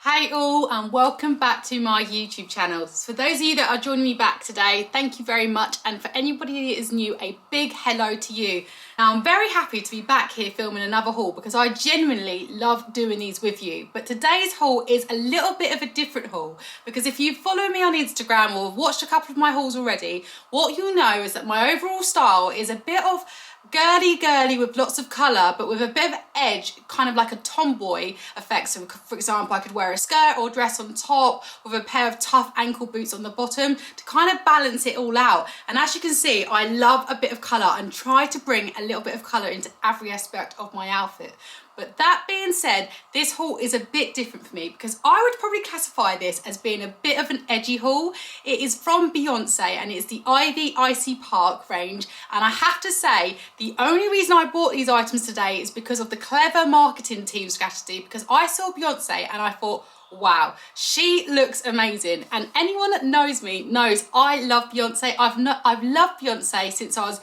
Hey all, and welcome back to my YouTube channel. For those of you that are joining me back today, thank you very much, and for anybody that is new, a big hello to you. Now I'm very happy to be back here filming another haul because I genuinely love doing these with you. But today's haul is a little bit of a different haul because if you follow me on Instagram or have watched a couple of my hauls already, what you'll know is that my overall style is a bit of girly with lots of colour, but with a bit of edge, kind of like a tomboy effect. So for example, I could wear a skirt or dress on top with a pair of tough ankle boots on the bottom to kind of balance it all out. And as you can see, I love a bit of colour and try to bring a little bit of colour into every aspect of my outfit. But that being said, this haul is a bit different for me because I would probably classify this as being a bit of an edgy haul. It is from Beyoncé and it's the Ivy Icy Park range. And I have to say, the only reason I bought these items today is because of the clever marketing team strategy, because I saw Beyoncé and I thought, wow, she looks amazing. And anyone that knows me knows I love Beyoncé. I've loved Beyoncé since I was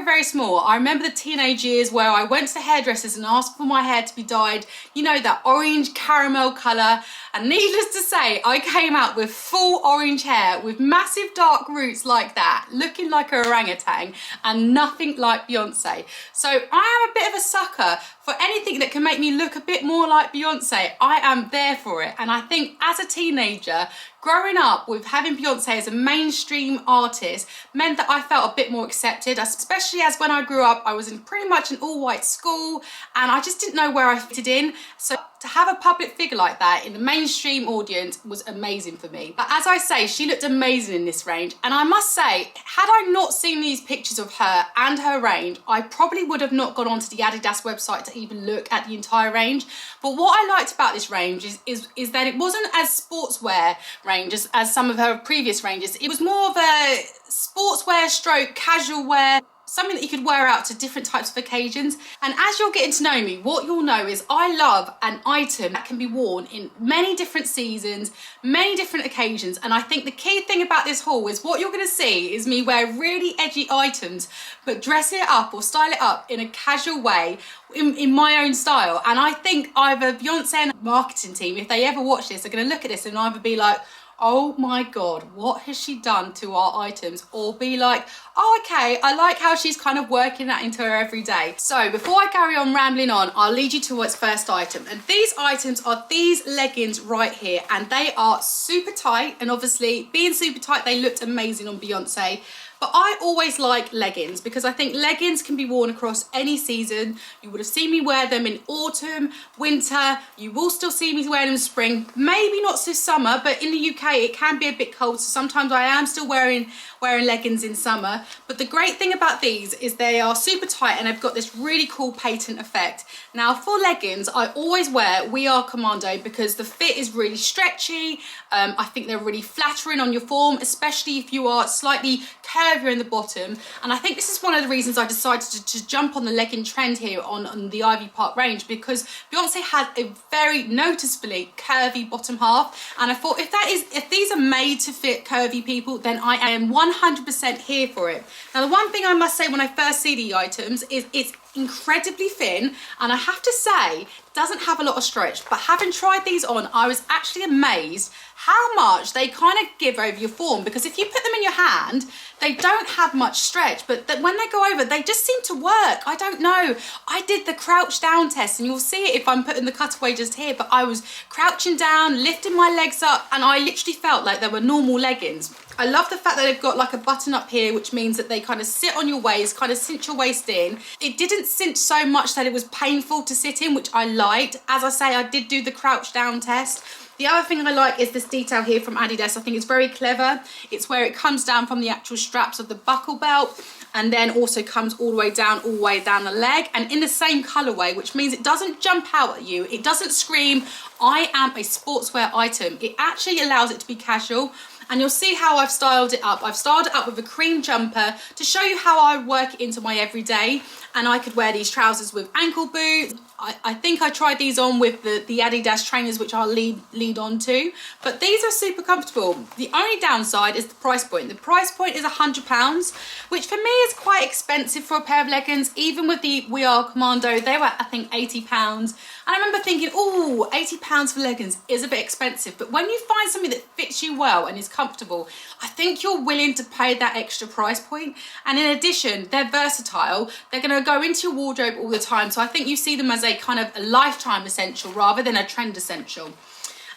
very small. I remember the teenage years where I went to the hairdressers and asked for my hair to be dyed, you know, that orange caramel colour, and needless to say, I came out with full orange hair with massive dark roots like that, looking like a orangutan, and nothing like Beyoncé. So I am a bit of a sucker for anything that can make me look a bit more like Beyoncé. I am there for it. And I think as a teenager, growing up with having Beyoncé as a mainstream artist meant that I felt a bit more accepted, especially as when I grew up, I was in pretty much an all-white school and I just didn't know where I fitted in. So to have a public figure like that in the mainstream audience was amazing for me. But as I say, she looked amazing in this range. And I must say, had I not seen these pictures of her and her range, I probably would have not gone onto the Addidas website to even look at the entire range. But what I liked about this range is that it wasn't as sportswear range as some of her previous ranges. It was more of a sportswear stroke casual wear, something that you could wear out to different types of occasions. And as you're getting to know me, what you'll know is I love an item that can be worn in many different seasons, many different occasions. And I think the key thing about this haul is what you're going to see is me wear really edgy items, but dress it up or style it up in a casual way in my own style. And I think either Beyoncé and the marketing team, if they ever watch this, are going to look at this and either be like, oh my God, what has she done to our items? Or be like, oh, okay, I like how she's kind of working that into her every day. So before I carry on rambling on, I'll lead you towards first item. And these items are these leggings right here. And they are super tight. And obviously being super tight, they looked amazing on Beyoncé. But I always like leggings because I think leggings can be worn across any season. You would have seen me wear them in autumn, winter. You will still see me wear them in spring. Maybe not so summer, but in the UK it can be a bit cold. So sometimes I am still wearing leggings in summer. But the great thing about these is they are super tight and they've got this really cool patent effect. Now for leggings, I always wear We Are Commando because the fit is really stretchy. I think they're really flattering on your form, especially if you are slightly curvier in the bottom. And I think this is one of the reasons I decided to jump on the legging trend here on the Ivy Park range, because Beyoncé had a very noticeably curvy bottom half. And I thought if these are made to fit curvy people, then I am 100% here for it. Now the one thing I must say when I first see the items is it's incredibly thin, and I have to say doesn't have a lot of stretch, but having tried these on, I was actually amazed how much they kind of give over your form, because if you put them in your hand, they don't have much stretch, but when they go over, they just seem to work. I don't know. I did the crouch down test, and you'll see it if I'm putting the cutaway just here, but I was crouching down, lifting my legs up, and I literally felt like they were normal leggings. I love the fact that they've got like a button up here, which means that they kind of sit on your waist, kind of cinch your waist in. It didn't cinch so much that it was painful to sit in, which I liked. As I say, I did do the crouch down test. The other thing I like is this detail here from Addidas. I think it's very clever. It's where it comes down from the actual straps of the buckle belt and then also comes all the way down the leg, and in the same colorway, which means it doesn't jump out at you. It doesn't scream, I am a sportswear item. It actually allows it to be casual. And you'll see how I've styled it up. I've styled it up with a cream jumper to show you how I work it into my everyday. And I could wear these trousers with ankle boots. I think I tried these on with the Addidas trainers, which I'll lead on to, but these are super comfortable. The only downside is the price point. The price point is £100, which for me is quite expensive for a pair of leggings. Even with the We Are Commando, they were, I think, £80. And I remember thinking, oh, £80 for leggings is a bit expensive. But when you find something that fits you well and is comfortable, I think you're willing to pay that extra price point. And in addition, they're versatile. They're going to go into your wardrobe all the time. So I think you see them as a kind of a lifetime essential rather than a trend essential.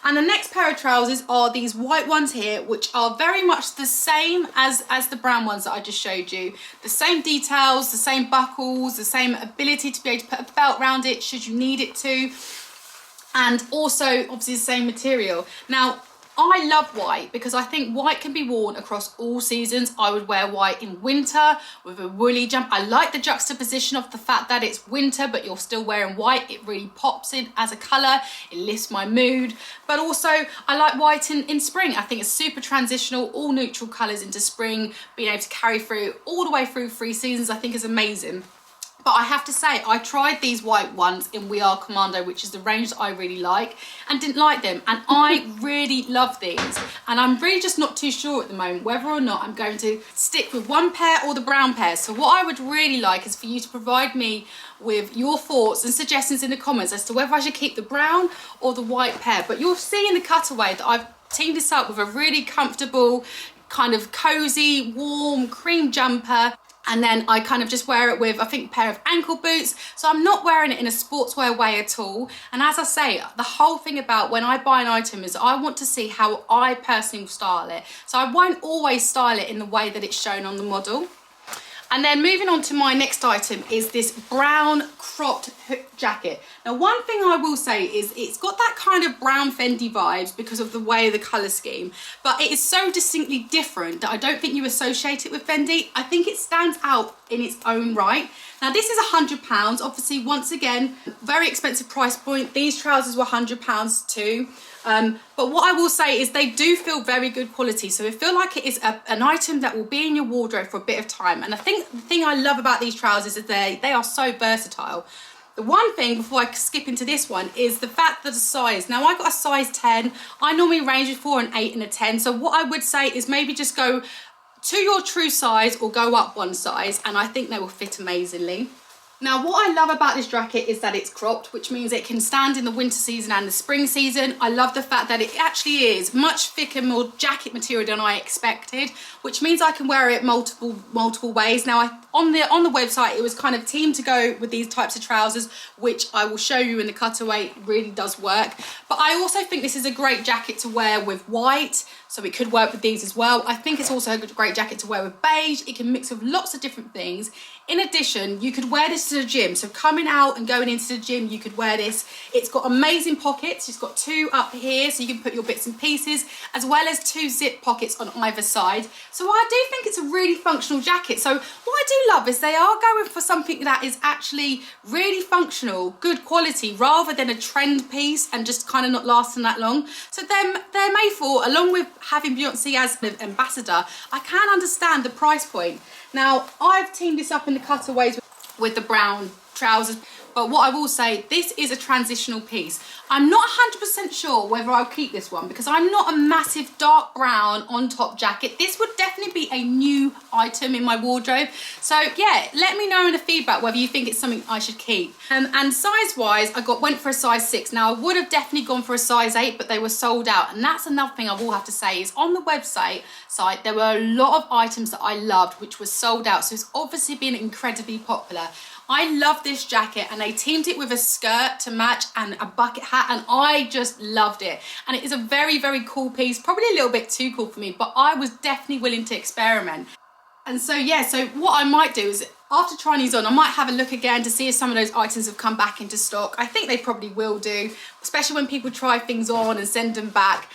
And the next pair of trousers are these white ones here, which are very much the same as the brown ones that I just showed you. The same details, the same buckles, the same ability to be able to put a belt around it should you need it to. And also, obviously, the same material. Now, I love white because I think white can be worn across all seasons. I would wear white in winter with a woolly jump. I like the juxtaposition of the fact that it's winter, but you're still wearing white. It really pops in as a colour. It lifts my mood. But also, I like white in spring. I think it's super transitional, all neutral colours into spring, being able to carry through all the way through 3 seasons, I think is amazing. But I have to say, I tried these white ones in We Are Commando, which is the range that I really like, and didn't like them. And I really love these. And I'm really just not too sure at the moment whether or not I'm going to stick with one pair or the brown pair. So what I would really like is for you to provide me with your thoughts and suggestions in the comments as to whether I should keep the brown or the white pair. But you'll see in the cutaway that I've teamed this up with a really comfortable, kind of cozy, warm cream jumper. And then I kind of just wear it with, I think, a pair of ankle boots. So I'm not wearing it in a sportswear way at all. And as I say, the whole thing about when I buy an item is I want to see how I personally style it. So I won't always style it in the way that it's shown on the model. And then moving on to my next item is this brown cropped hook jacket. Now, one thing I will say is it's got that kind of brown Fendi vibes because of the way the colour scheme, but it is so distinctly different that I don't think you associate it with Fendi. I think it stands out in its own right. Now, this is £100. Obviously, once again, very expensive price point. These trousers were £100 too. But what I will say is they do feel very good quality. So I feel like it is an item that will be in your wardrobe for a bit of time. And I think the thing I love about these trousers is they are so versatile. The one thing before I skip into this one is the fact that the size. Now, I got a size 10. I normally range for an 8 and a 10. So what I would say is maybe just go to your true size or go up one size, and I think they will fit amazingly. Now, what I love about this jacket is that it's cropped, which means it can stand in the winter season and the spring season. I love the fact that it actually is much thicker, more jacket material than I expected, which means I can wear it multiple ways. Now, on the website, it was kind of teamed to go with these types of trousers, which I will show you in the cutaway. It really does work. But I also think this is a great jacket to wear with white, so it could work with these as well. I think it's also a great jacket to wear with beige. It can mix with lots of different things. In addition, you could wear this to the gym. So coming out and going into the gym, you could wear this. It's got amazing pockets. It's got 2 up here, so you can put your bits and pieces, as well as 2 zip pockets on either side. So I do think it's a really functional jacket. So what I do love is they are going for something that is actually really functional, good quality, rather than a trend piece and just kind of not lasting that long. So they're made for, along with having Beyoncé as an ambassador, I can understand the price point. Now, I've teamed this up in the cutaways with the brown trousers, but what I will say, this is a transitional piece. I'm not 100% sure whether I'll keep this one because I'm not a massive dark brown on top jacket. This would definitely be a new item in my wardrobe. So yeah, let me know in the feedback whether you think it's something I should keep. And size wise, went for a size 6. Now, I would have definitely gone for a size 8, but they were sold out. And that's another thing I will have to say is on the website site, there were a lot of items that I loved, which was sold out. So it's obviously been incredibly popular. I love this jacket, and they teamed it with a skirt to match and a bucket hat, and I just loved it. And it is a very, very cool piece, probably a little bit too cool for me, but I was definitely willing to experiment. And so yeah, so what I might do is after trying these on, I might have a look again to see if some of those items have come back into stock. I think they probably will do, especially when people try things on and send them back.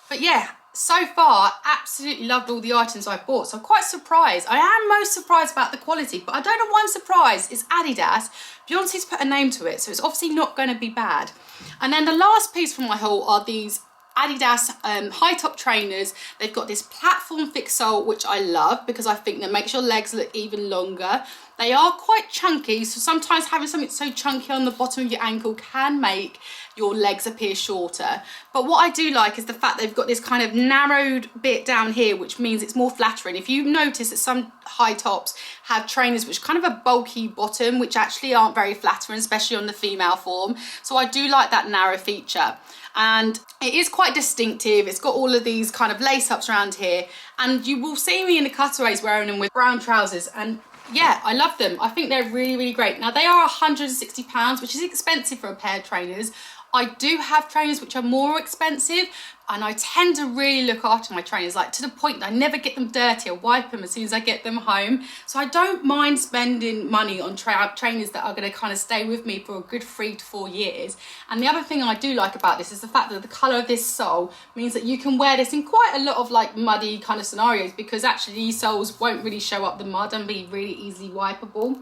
But yeah, so far, absolutely loved all the items I bought. So I'm quite surprised. I am most surprised about the quality, but I don't know why I'm surprised. It's Addidas. Beyoncé's put a name to it, so it's obviously not going to be bad. And then the last piece from my haul are these Adidas high top trainers. They've got this platform fixed sole, which I love because I think that makes your legs look even longer. They are quite chunky, so sometimes having something so chunky on the bottom of your ankle can make your legs appear shorter. But what I do like is the fact they've got this kind of narrowed bit down here, which means it's more flattering. If you notice that some high tops have trainers which kind of a bulky bottom, which actually aren't very flattering, especially on the female form. So I do like that narrow feature. And it is quite distinctive. It's got all of these kind of lace ups around here, and you will see me in the cutaways wearing them with brown trousers, and yeah, I love them. I think they're really, really great. Now they are £160, which is expensive for a pair of trainers. I do have trainers which are more expensive, and I tend to really look after my trainers, like to the point that I never get them dirty. I wipe them as soon as I get them home. So I don't mind spending money on trainers that are going to kind of stay with me for a good 3 to 4 years. And the other thing I do like about this is the fact that the colour of this sole means that you can wear this in quite a lot of like muddy kind of scenarios, because actually these soles won't really show up the mud and be really easily wipeable.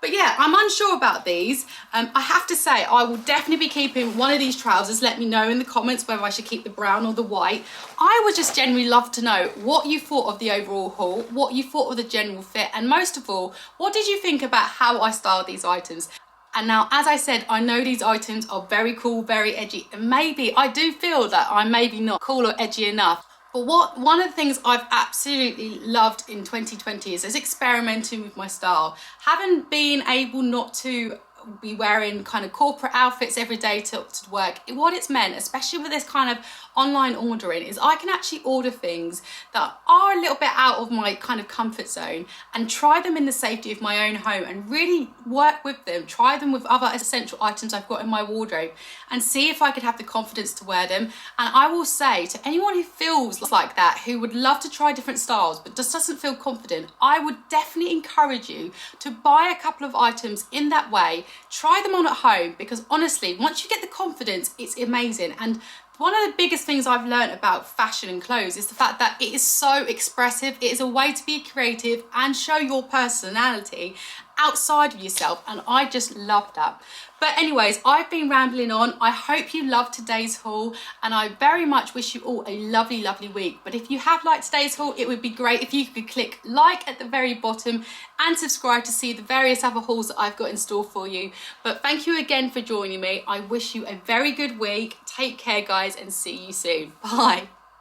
But yeah, I'm unsure about these. I have to say, I will definitely be keeping one of these trousers. Let me know in the comments whether I should keep the brown or the white. I would just generally love to know what you thought of the overall haul, what you thought of the general fit, and most of all, what did you think about how I styled these items? And now, as I said, I know these items are very cool, very edgy, and maybe I do feel that I'm maybe not cool or edgy enough. But one of the things I've absolutely loved in 2020 is experimenting with my style. Having been able not to be wearing kind of corporate outfits every day to work, what it's meant, especially with this kind of online ordering, is I can actually order things that are a little bit out of my kind of comfort zone and try them in the safety of my own home and really work with them, try them with other essential items I've got in my wardrobe and see if I could have the confidence to wear them. And I will say to anyone who feels like that, who would love to try different styles but just doesn't feel confident, I would definitely encourage you to buy a couple of items in that way. Try them on at home, because honestly, once you get the confidence, it's amazing. And one of the biggest things I've learned about fashion and clothes is the fact that it is so expressive. It is a way to be creative and show your personality outside of yourself, and I just love that. But anyways, I've been rambling on. I hope you loved today's haul, and I very much wish you all a lovely, lovely week. But if you have liked today's haul, it would be great if you could click like at the very bottom and subscribe to see the various other hauls that I've got in store for you. But thank you again for joining me. I wish you a very good week. Take care, guys, and see you soon. Bye.